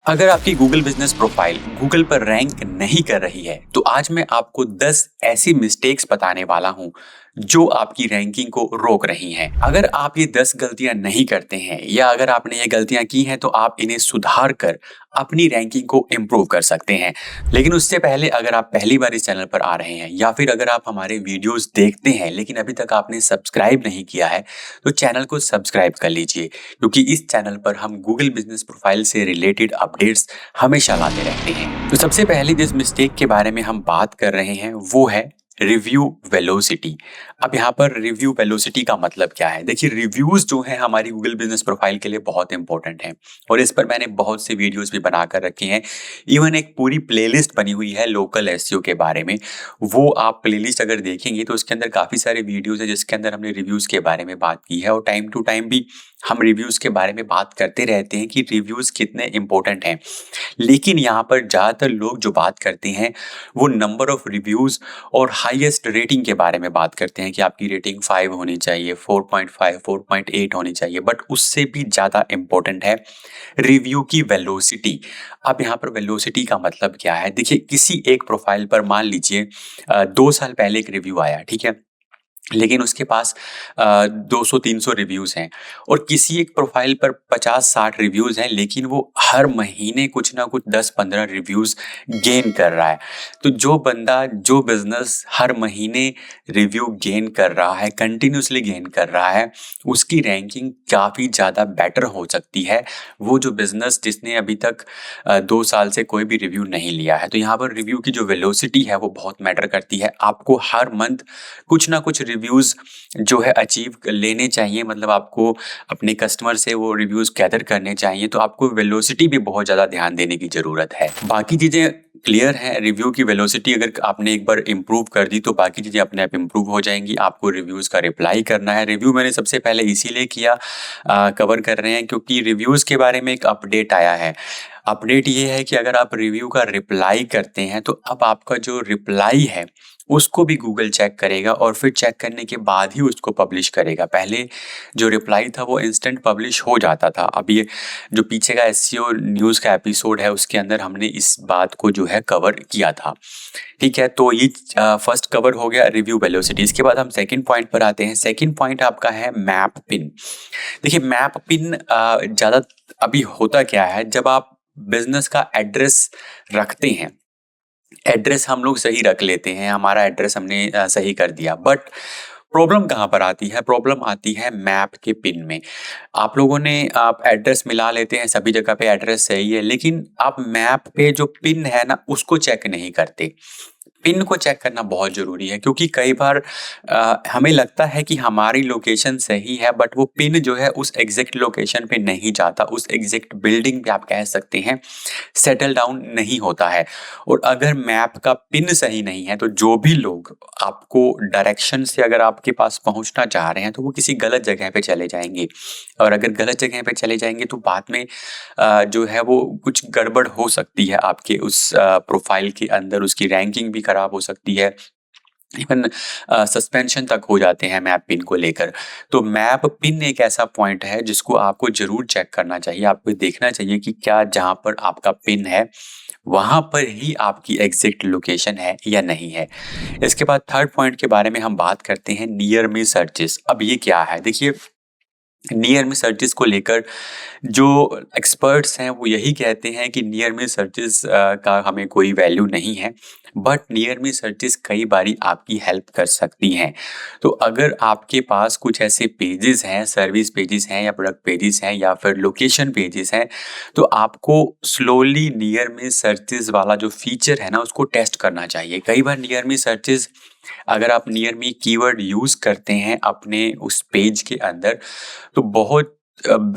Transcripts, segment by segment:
अगर आपकी Google business profile Google पर रैंक नहीं कर रही है तो आज मैं आपको 10 ऐसी मिस्टेक्स बताने वाला हूं जो आपकी रैंकिंग को रोक रही हैं। अगर आप ये 10 गलतियां नहीं करते हैं या अगर आपने ये गलतियां की हैं तो आप इन्हें सुधार कर अपनी रैंकिंग को इम्प्रूव कर सकते हैं। लेकिन उससे पहले अगर आप पहली बार इस चैनल पर आ रहे हैं या फिर अगर आप हमारे वीडियोस देखते हैं लेकिन अभी तक आपने सब्सक्राइब नहीं किया है तो चैनल को सब्सक्राइब कर लीजिए, क्योंकि इस चैनल पर हम गूगल बिजनेस प्रोफाइल से रिलेटेड अपडेट्स हमेशा लाते रहते हैं। तो सबसे पहले जिस मिस्टेक के बारे में हम बात कर रहे हैं वो है रिव्यू वेलोसिटी। अब यहाँ पर रिव्यू वेलोसिटी का मतलब क्या है? देखिए, रिव्यूज जो है हमारी गूगल बिजनेस प्रोफाइल के लिए बहुत इंपॉर्टेंट है और इस पर मैंने बहुत से वीडियोस भी बनाकर रखे हैं। इवन एक पूरी प्लेलिस्ट बनी हुई है लोकल एसईओ के बारे में। वो आप प्लेलिस्ट अगर देखेंगे तो उसके अंदर काफ़ी सारे वीडियोस है जिसके अंदर हमने रिव्यूज़ के बारे में बात की है और टाइम टू टाइम भी हम रिव्यूज़ के बारे में बात करते रहते हैं कि रिव्यूज़ कितने इंपॉर्टेंट हैं। लेकिन यहाँ पर ज़्यादातर लोग जो बात करते हैं वो नंबर ऑफ रिव्यूज़ और हाईएस्ट रेटिंग के बारे में बात करते हैं कि आपकी रेटिंग 5 होनी चाहिए, 4.5, 4.8 होनी चाहिए। बट उससे भी ज़्यादा इम्पोर्टेंट है रिव्यू की वेलोसिटी। अब यहाँ पर वेलोसिटी का मतलब क्या है? देखिए, किसी एक प्रोफाइल पर मान लीजिए 2 साल पहले एक रिव्यू आया, ठीक है? लेकिन उसके पास 200-300 रिव्यूज़ हैं और किसी एक प्रोफ़ाइल पर 50-60 रिव्यूज़ हैं, लेकिन वो हर महीने कुछ ना कुछ 10-15 रिव्यूज़ गेन कर रहा है। तो जो बंदा, जो बिज़नेस हर महीने रिव्यू गेन कर रहा है, कंटिन्यूअसली गेन कर रहा है, उसकी रैंकिंग काफ़ी ज़्यादा बेटर हो सकती है। वो जो बिज़नेस जिसने अभी तक 2 साल से कोई भी रिव्यू नहीं लिया है। तो यहाँ पर रिव्यू की जो वेलोसिटी है वो बहुत मैटर करती है। आपको हर मंथ कुछ ना कुछ रिव्यूज़ जो है अचीव लेने चाहिए, मतलब आपको अपने कस्टमर से वो रिव्यूज़ गैदर करने चाहिए। तो आपको वेलोसिटी भी बहुत ज़्यादा ध्यान देने की ज़रूरत है। बाकी चीज़ें क्लियर हैं। रिव्यू की वेलोसिटी अगर आपने एक बार इम्प्रूव कर दी तो बाकी चीज़ें अपने आप इम्प्रूव हो जाएंगी। आपको रिव्यूज़ का रिप्लाई करना है। रिव्यू मैंने सबसे पहले इसीलिए किया, कवर कर रहे हैं क्योंकि रिव्यूज़ के बारे में एक अपडेट आया है। अपडेट ये है कि अगर आप रिव्यू का रिप्लाई करते हैं तो अब आपका जो रिप्लाई है उसको भी गूगल चेक करेगा और फिर चेक करने के बाद ही उसको पब्लिश करेगा। पहले जो रिप्लाई था वो इंस्टेंट पब्लिश हो जाता था। अब ये जो पीछे का एसईओ न्यूज़ का एपिसोड है उसके अंदर हमने इस बात को जो है कवर किया था। ठीक है, तो ये फर्स्ट कवर हो गया रिव्यू वेलोसिटी। इसके बाद हम सेकंड पॉइंट पर आते हैं। सेकंड पॉइंट आपका है मैप पिन। देखिए, मैप पिन ज़्यादा अभी होता क्या है, जब आप बिजनेस का एड्रेस रखते हैं, एड्रेस हम लोग सही रख लेते हैं, हमारा एड्रेस हमने सही कर दिया, बट प्रॉब्लम कहाँ पर आती है? प्रॉब्लम आती है मैप के पिन में। आप लोगों ने आप एड्रेस मिला लेते हैं, सभी जगह पे एड्रेस सही है, लेकिन आप मैप पे जो पिन है ना उसको चेक नहीं करते। पिन को चेक करना बहुत ज़रूरी है, क्योंकि कई बार हमें लगता है कि हमारी लोकेशन सही है बट वो पिन जो है उस एग्जैक्ट लोकेशन पे नहीं जाता, उस एग्जैक्ट बिल्डिंग पे आप कह सकते हैं सेटल डाउन नहीं होता है। और अगर मैप का पिन सही नहीं है तो जो भी लोग आपको डायरेक्शन से अगर आपके पास पहुंचना चाह रहे हैं तो वो किसी गलत जगह पे चले जाएंगे, और अगर गलत जगह पे चले जाएंगे तो बाद में जो है वो कुछ गड़बड़ हो सकती है आपके उस प्रोफाइल के अंदर, उसकी रैंकिंग भी खराब हो सकती है, इवन सस्पेंशन तक हो जाते हैं मैप पिन को लेकर। तो मैप पिन एक ऐसा पॉइंट है जिसको आपको जरूर चेक करना चाहिए। आपको देखना चाहिए कि क्या जहाँ पर आपका पिन है वहां पर ही आपकी एग्जैक्ट लोकेशन है या नहीं है। इसके बाद थर्ड पॉइंट के बारे में हम बात करते हैं, नियर मी सर्चेस। अब ये क्या है? देखिए, नियर मी सर्चेस को लेकर जो एक्सपर्ट्स हैं वो यही कहते हैं कि नियर मी सर्चेस का हमें कोई वैल्यू नहीं है, बट नियर मी सर्चेस कई बारी आपकी हेल्प कर सकती हैं। तो अगर आपके पास कुछ ऐसे पेजेस हैं, सर्विस पेजेस हैं या प्रोडक्ट पेजेस हैं या फिर लोकेशन पेजेस हैं, तो आपको स्लोली नियर मी सर्चेस वाला जो फीचर है ना उसको टेस्ट करना चाहिए। कई बार नियर मी सर्चेस, अगर आप नियर मी कीवर्ड यूज़ करते हैं अपने उस पेज के अंदर तो बहुत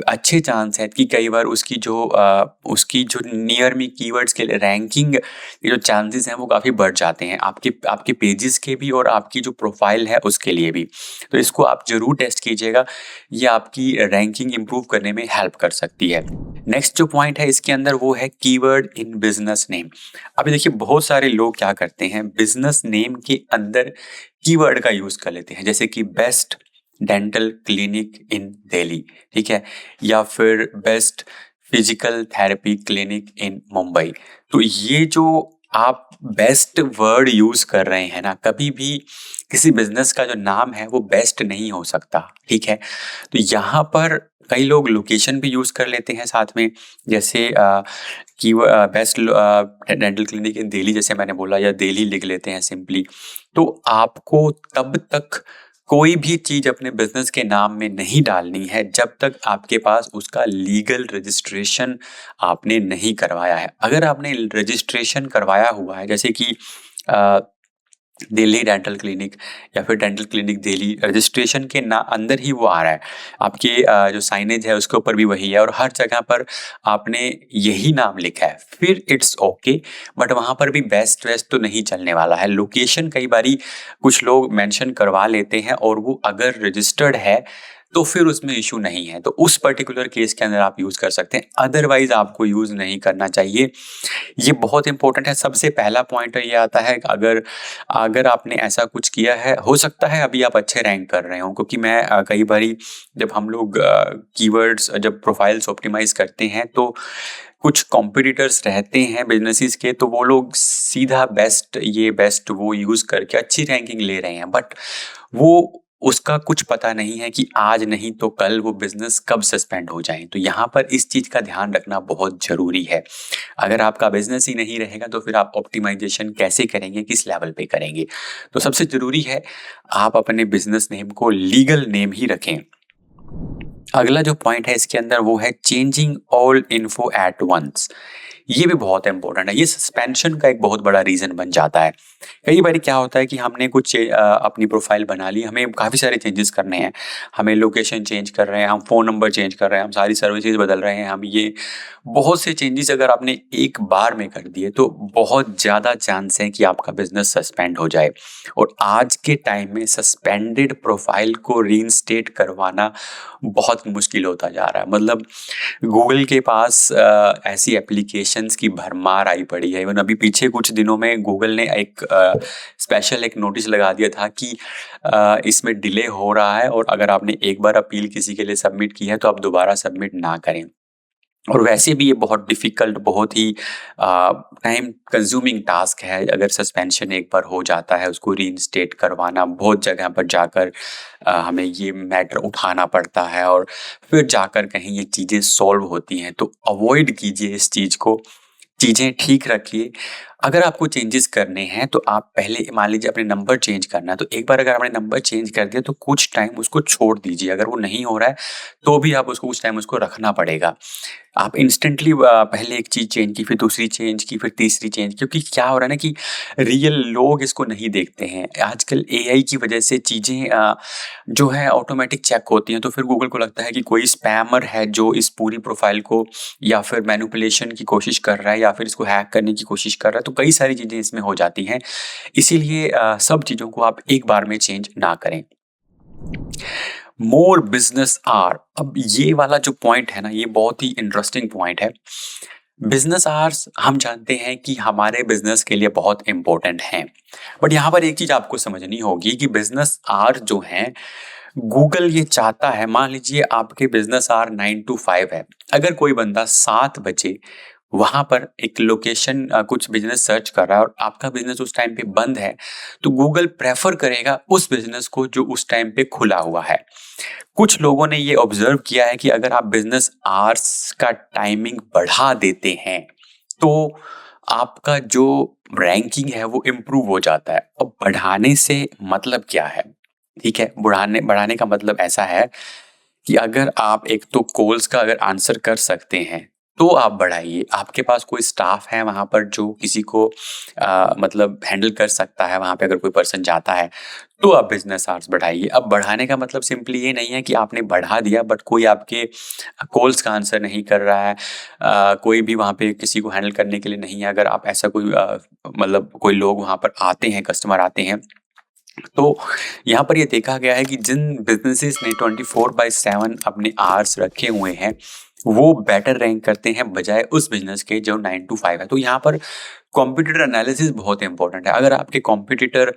अच्छे चांस है कि कई बार उसकी जो नियर मी कीवर्ड्स के लिए रैंकिंग के जो चांसेस हैं वो काफ़ी बढ़ जाते हैं, आपके आपके पेजेस के भी और आपकी जो प्रोफाइल है उसके लिए भी। तो इसको आप ज़रूर टेस्ट कीजिएगा, ये आपकी रैंकिंग इम्प्रूव करने में हेल्प कर सकती है। नेक्स्ट जो पॉइंट है इसके अंदर वो है कीवर्ड इन बिजनेस नेम। अभी देखिए, बहुत सारे लोग क्या करते हैं, बिजनेस नेम के अंदर कीवर्ड का यूज़ कर लेते हैं, जैसे कि best dental clinic in Delhi, ठीक है, या फिर best physical therapy clinic in Mumbai. तो ये जो आप बेस्ट वर्ड यूज कर रहे हैं ना, कभी भी किसी बिजनेस का जो नाम है वो बेस्ट नहीं हो सकता, ठीक है। तो यहाँ पर कई लोग लोकेशन भी यूज कर लेते हैं साथ में, जैसे कि best dental clinic in Delhi जैसे मैंने बोला, या दिल्ली लिख लेते हैं सिंपली। तो आपको तब तक कोई भी चीज अपने बिजनेस के नाम में नहीं डालनी है जब तक आपके पास उसका लीगल रजिस्ट्रेशन आपने नहीं करवाया है। अगर आपने रजिस्ट्रेशन करवाया हुआ है, जैसे कि दिल्ली डेंटल क्लिनिक या फिर डेंटल क्लिनिक दिल्ली, रजिस्ट्रेशन के ना अंदर ही वो आ रहा है, आपके जो साइनेज है उसके ऊपर भी वही है और हर जगह पर आपने यही नाम लिखा है, फिर इट्स ओके। बट वहाँ पर भी बेस्ट वेस्ट तो नहीं चलने वाला है। लोकेशन कई बारी कुछ लोग मेंशन करवा लेते हैं और वो अगर रजिस्टर्ड है तो फिर उसमें इशू नहीं है, तो उस पर्टिकुलर केस के अंदर आप यूज कर सकते हैं, अदरवाइज आपको यूज नहीं करना चाहिए। ये बहुत इंपॉर्टेंट है। सबसे पहला पॉइंट ये आता है कि अगर अगर आपने ऐसा कुछ किया है, हो सकता है अभी आप अच्छे रैंक कर रहे हो, क्योंकि मैं कई बारी जब हम लोग कीवर्ड्स जब प्रोफाइल्स ऑप्टिमाइज करते हैं तो कुछ कॉम्पिटिटर्स रहते हैं बिजनेसेस के, तो वो लोग सीधा बेस्ट वो यूज करके अच्छी रैंकिंग ले रहे हैं, बट वो उसका कुछ पता नहीं है कि आज नहीं तो कल वो बिजनेस कब सस्पेंड हो जाए। तो यहाँ पर इस चीज का ध्यान रखना बहुत जरूरी है। अगर आपका बिजनेस ही नहीं रहेगा तो फिर आप ऑप्टिमाइजेशन कैसे करेंगे, किस लेवल पे करेंगे। तो सबसे जरूरी है आप अपने बिजनेस नेम को लीगल नेम ही रखें। अगला जो पॉइंट है इसके अंदर वो है changing all info at once. ये भी बहुत इंपॉर्टेंट है, ये सस्पेंशन का एक बहुत बड़ा रीजन बन जाता है। कई बार क्या होता है कि हमने कुछ अपनी प्रोफाइल बना ली, हमें काफ़ी सारे चेंजेस करने हैं, हमें लोकेशन चेंज कर रहे हैं, हम फ़ोन नंबर चेंज कर रहे हैं, हम सारी सर्विसेज बदल रहे हैं, हम ये बहुत से चेंजेस अगर आपने एक बार में कर दिए तो बहुत ज़्यादा चांस है कि आपका बिजनेस सस्पेंड हो जाए। और आज के टाइम में सस्पेंडेड प्रोफाइल को रीइंस्टेट करवाना बहुत मुश्किल होता जा रहा है। मतलब गूगल के पास ऐसी एप्लीकेशंस की भरमार आई पड़ी है। इवन अभी पीछे कुछ दिनों में गूगल ने एक स्पेशल एक नोटिस लगा दिया था कि इसमें डिले हो रहा है और अगर आपने एक बार अपील किसी के लिए सबमिट की है तो आप दोबारा सबमिट ना करें। और वैसे भी ये बहुत डिफ़िकल्ट, बहुत ही टाइम कंज्यूमिंग टास्क है। अगर सस्पेंशन एक बार हो जाता है उसको रीइंस्टेट करवाना, बहुत जगह पर जाकर हमें ये मैटर उठाना पड़ता है और फिर जाकर कहीं ये चीज़ें सॉल्व होती हैं। तो अवॉइड कीजिए इस चीज़ को, चीज़ें ठीक रखिए। अगर आपको चेंजेस करने हैं तो आप पहले मान लीजिए अपने नंबर चेंज करना है, तो एक बार अगर आपने नंबर चेंज कर दिया तो कुछ टाइम उसको छोड़ दीजिए। अगर वो नहीं हो रहा है तो भी आप उसको कुछ टाइम उसको रखना पड़ेगा। आप इंस्टेंटली पहले एक चीज़ चेंज की, फिर दूसरी चेंज की, फिर तीसरी चेंज, क्योंकि क्या हो रहा है ना कि रियल लोग इसको नहीं देखते हैं। आजकल एआई की वजह से चीज़ें जो है ऑटोमेटिक चेक होती हैं, तो फिर गूगल को लगता है कि कोई स्पैमर है जो इस पूरी प्रोफाइल को या फिर मैनिपुलेशन की कोशिश कर रहा है या फिर इसको हैक करने की कोशिश कर रहा है। तो कई सारी चीज़ें इसमें हो जाती हैं, इसीलिए सब चीज़ों को आप एक बार में चेंज ना करें। मोर बिजनेस आर, अब ये वाला जो पॉइंट है ना, ये बहुत ही इंटरेस्टिंग पॉइंट है। बिजनेस आवर्स हम जानते हैं कि हमारे बिजनेस के लिए बहुत इंपॉर्टेंट हैं, बट यहाँ पर एक चीज आपको समझनी होगी कि बिजनेस आवर जो हैं गूगल ये चाहता है, मान लीजिए आपके बिजनेस आवर 9 to 5 है, अगर कोई बंदा 7 बजे वहां पर एक लोकेशन कुछ बिजनेस सर्च कर रहा है और आपका बिजनेस उस टाइम पे बंद है, तो गूगल प्रेफर करेगा उस बिजनेस को जो उस टाइम पे खुला हुआ है। कुछ लोगों ने ये ऑब्जर्व किया है कि अगर आप बिजनेस आवर्स का टाइमिंग बढ़ा देते हैं तो आपका जो रैंकिंग है वो इम्प्रूव हो जाता है। अब बढ़ाने से मतलब क्या है, ठीक है, बढ़ाने बढ़ाने का मतलब ऐसा है कि अगर आप एक तो कॉल्स का अगर आंसर कर सकते हैं तो आप बढ़ाइए। आपके पास कोई स्टाफ है वहाँ पर जो किसी को मतलब हैंडल कर सकता है, वहाँ पे अगर कोई पर्सन जाता है तो आप बिजनेस आवर्स बढ़ाइए। अब बढ़ाने का मतलब सिंपली ये नहीं है कि आपने बढ़ा दिया बट कोई आपके कॉल्स का आंसर नहीं कर रहा है, कोई भी वहाँ पे किसी को हैंडल करने के लिए नहीं है। अगर आप ऐसा कोई मतलब कोई लोग वहाँ पर आते हैं, कस्टमर आते हैं, तो यहाँ पर ये देखा गया है कि जिन बिजनेसेस ने 24/7 अपने आवर्स रखे हुए हैं वो बेटर रैंक करते हैं बजाय उस बिजनेस के जो 9 to 5 है। तो यहाँ पर कॉम्पिटिटर एनालिसिस बहुत इंपॉर्टेंट है। अगर आपके कॉम्पिटिटर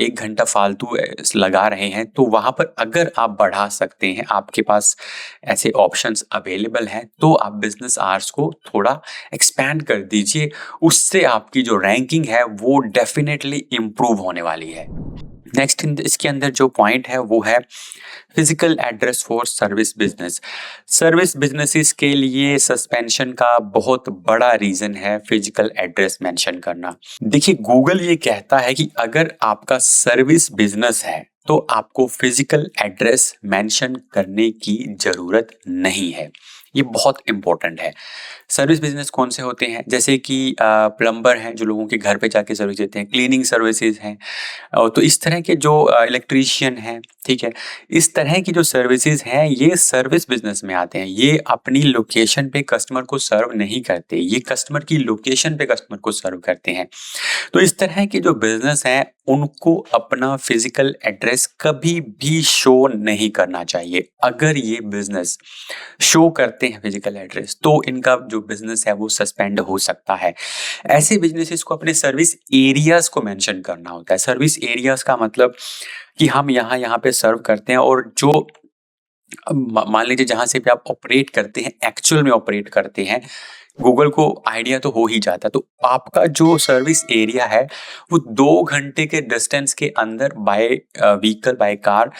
1 घंटा फालतू लगा रहे हैं तो वहाँ पर अगर आप बढ़ा सकते हैं, आपके पास ऐसे ऑप्शंस अवेलेबल हैं, तो आप बिजनेस आवर्स को थोड़ा एक्सपैंड कर दीजिए। उससे आपकी जो रैंकिंग है वो डेफिनेटली इम्प्रूव होने वाली है। नेक्स्ट इसके अंदर जो पॉइंट है वो है physical address for service business. Service businesses के लिए सस्पेंशन का बहुत बड़ा रीजन है फिजिकल एड्रेस मेंशन करना। देखिए, गूगल ये कहता है कि अगर आपका सर्विस बिजनेस है तो आपको फिजिकल एड्रेस मेंशन करने की जरूरत नहीं है। ये बहुत इंपॉर्टेंट है। सर्विस बिजनेस कौन से होते हैं? जैसे कि प्लम्बर हैं जो लोगों के घर पे जाके सर्विस देते हैं, क्लीनिंग सर्विसेज हैं, तो इस तरह के जो इलेक्ट्रीशियन हैं, ठीक है, इस तरह की जो सर्विसेज हैं ये सर्विस बिजनेस में आते हैं। ये अपनी लोकेशन पे कस्टमर को सर्व नहीं करते, ये कस्टमर की लोकेशन पे कस्टमर को सर्व करते हैं। तो इस तरह के जो बिजनेस हैं उनको अपना फिजिकल एड्रेस कभी भी शो नहीं करना चाहिए। अगर ये बिजनेस शो करते हैं फिजिकल एड्रेस तो इनका जो बिजनेस है वो सस्पेंड हो सकता है। ऐसे बिजनेसेस को अपने सर्विस एरियाज को मेंशन करना होता है। सर्विस एरियाज का मतलब कि हम यहाँ यहाँ पे सर्व करते हैं, और जो मान लीजिए जहां से भी आप ऑपरेट करते हैं, एक्चुअल में ऑपरेट करते हैं, गूगल को आइडिया तो हो ही जाता। तो आपका जो सर्विस एरिया है वो 2 घंटे के डिस्टेंस के अंदर बाय व्हीकल, बाय कार,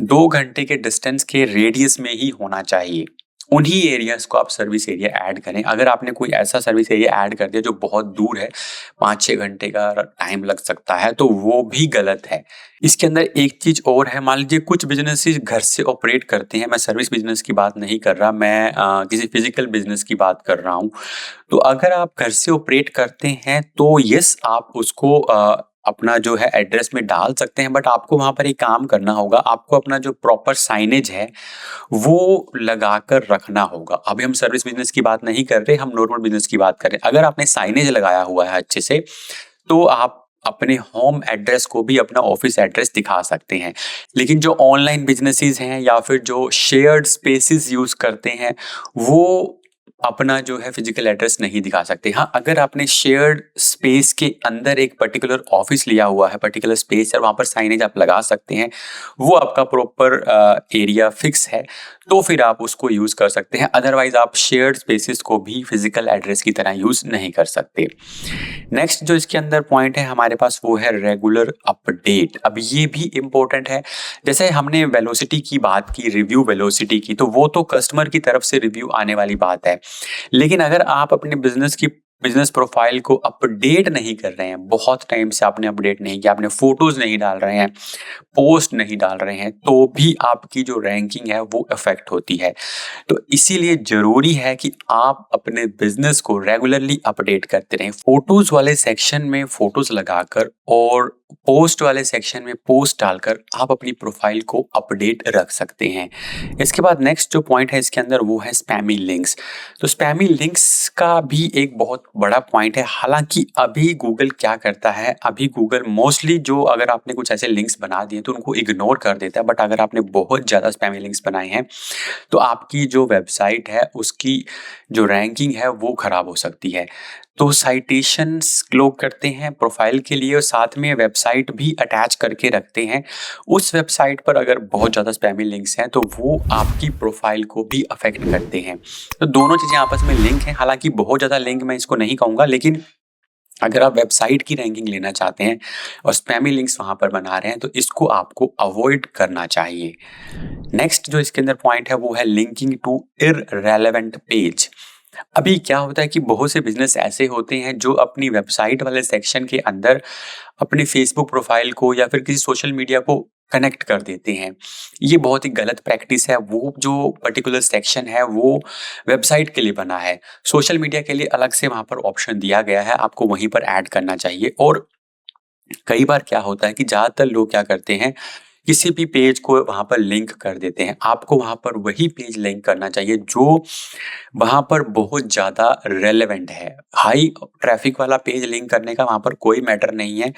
2 घंटे के डिस्टेंस के रेडियस में ही होना चाहिए। उन्हीं एरियाज को आप सर्विस एरिया ऐड करें। अगर आपने कोई ऐसा सर्विस एरिया ऐड कर दिया जो बहुत दूर है, 5-6 घंटे का टाइम लग सकता है, तो वो भी गलत है। इसके अंदर एक चीज और है, मान लीजिए कुछ बिजनेसेस घर से ऑपरेट करते हैं। मैं सर्विस बिजनेस की बात नहीं कर रहा, मैं किसी फिजिकल बिजनेस की बात कर रहा हूँ। तो अगर आप घर से ऑपरेट करते हैं तो यस, आप उसको अपना जो है एड्रेस में डाल सकते हैं, बट आपको वहां पर एक काम करना होगा। आपको अपना जो प्रॉपर साइनेज है वो लगाकर रखना होगा। अभी हम सर्विस बिजनेस की बात नहीं कर रहे, हम नॉर्मल बिजनेस की बात कर रहे हैं। अगर आपने साइनेज लगाया हुआ है अच्छे से, तो आप अपने होम एड्रेस को भी अपना ऑफिस एड्रेस दिखा सकते हैं। लेकिन जो ऑनलाइन बिजनेसेस हैं या फिर जो शेयर्ड स्पेसेस यूज करते हैं, वो अपना जो है फिजिकल एड्रेस नहीं दिखा सकते। हाँ, अगर आपने शेयर्ड स्पेस के अंदर एक पर्टिकुलर ऑफिस लिया हुआ है, पर्टिकुलर स्पेस है, वहां पर साइनेज आप लगा सकते हैं, वो आपका प्रॉपर एरिया फिक्स है, तो फिर आप उसको यूज कर सकते हैं। अदरवाइज आप शेयर्ड स्पेसेस को भी फिजिकल एड्रेस की तरह यूज नहीं कर सकते। नेक्स्ट जो इसके अंदर पॉइंट है हमारे पास वो है रेगुलर अपडेट। अब ये भी इंपॉर्टेंट है। जैसे हमने वेलोसिटी की बात की, रिव्यू वेलोसिटी की, तो वो तो कस्टमर की तरफ से रिव्यू आने वाली बात है। लेकिन अगर आप अपने बिजनेस प्रोफाइल को अपडेट नहीं कर रहे हैं, बहुत टाइम से आपने अपडेट नहीं किया, आपने फोटोज नहीं डाल रहे हैं, पोस्ट नहीं डाल रहे हैं, तो भी आपकी जो रैंकिंग है वो अफेक्ट होती है। तो इसीलिए जरूरी है कि आप अपने बिजनेस को रेगुलरली अपडेट करते रहें। फोटोज वाले सेक्शन में फोटोज लगाकर और पोस्ट वाले सेक्शन में पोस्ट डालकर आप अपनी प्रोफाइल को अपडेट रख सकते हैं। इसके बाद नेक्स्ट जो पॉइंट है इसके अंदर वो है स्पैमी लिंक्स। तो स्पैमी लिंक्स का भी एक बहुत बड़ा पॉइंट है। हालांकि अभी गूगल क्या करता है, अभी गूगल मोस्टली जो अगर आपने कुछ ऐसे लिंक्स बना दिए तो उनको इग्नोर कर देता है, बट अगर आपने बहुत ज़्यादा स्पैमी लिंक्स बनाए हैं तो आपकी जो वेबसाइट है उसकी जो रैंकिंग है वो खराब हो सकती है। तो साइटेशंस लोग करते हैं प्रोफाइल के लिए और साथ में वेबसाइट भी अटैच करके रखते हैं। उस वेबसाइट पर अगर बहुत ज़्यादा स्पैमी लिंक्स हैं तो वो आपकी प्रोफाइल को भी अफेक्ट करते हैं। तो दोनों चीज़ें आपस में लिंक हैं। हालांकि बहुत ज़्यादा लिंक मैं इसको नहीं कहूँगा, लेकिन अगर आप वेबसाइट की रैंकिंग लेना चाहते हैं और स्पैमी लिंक्स वहाँ पर बना रहे हैं तो इसको आपको अवॉइड करना चाहिए। नेक्स्ट जो इसके अंदर पॉइंट है वो है लिंकिंग टू इररेलेवेंट पेज। अभी क्या होता है कि बहुत से बिजनेस ऐसे होते हैं जो अपनी वेबसाइट वाले सेक्शन के अंदर अपने फेसबुक प्रोफाइल को या फिर किसी सोशल मीडिया को कनेक्ट कर देते हैं। ये बहुत ही गलत प्रैक्टिस है। वो जो पर्टिकुलर सेक्शन है वो वेबसाइट के लिए बना है, सोशल मीडिया के लिए अलग से वहाँ पर ऑप्शन दिया गया है, आपको वहीं पर ऐड करना चाहिए। और कई बार क्या होता है कि ज़्यादातर लोग क्या करते हैं, किसी भी पेज को वहाँ पर लिंक कर देते हैं। आपको वहाँ पर वही पेज लिंक करना चाहिए जो वहाँ पर बहुत ज़्यादा रेलेवेंट है। हाई ट्रैफिक वाला पेज लिंक करने का वहाँ पर कोई मैटर नहीं है,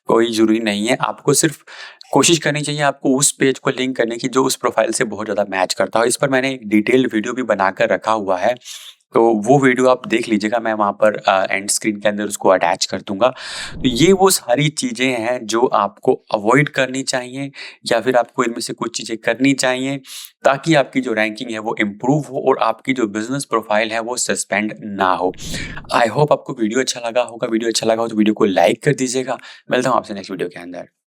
कोई ज़रूरी नहीं है। आपको सिर्फ कोशिश करनी चाहिए आपको उस पेज को लिंक करने की जो उस प्रोफाइल से बहुत ज़्यादा मैच करता हो। इस पर मैंने एक डिटेल्ड वीडियो भी बनाकर रखा हुआ है, तो वो वीडियो आप देख लीजिएगा, मैं वहाँ पर एंड स्क्रीन के अंदर उसको अटैच कर दूँगा। तो ये वो सारी चीज़ें हैं जो आपको अवॉइड करनी चाहिए या फिर आपको इनमें से कुछ चीज़ें करनी चाहिए ताकि आपकी जो रैंकिंग है वो इम्प्रूव हो और आपकी जो बिज़नेस प्रोफाइल है वो सस्पेंड ना हो। आई होप आपको वीडियो अच्छा लगा होगा। वीडियो अच्छा लगा हो तो वीडियो को लाइक कर दीजिएगा। मिलता हूँ आपसे नेक्स्ट वीडियो के अंदर।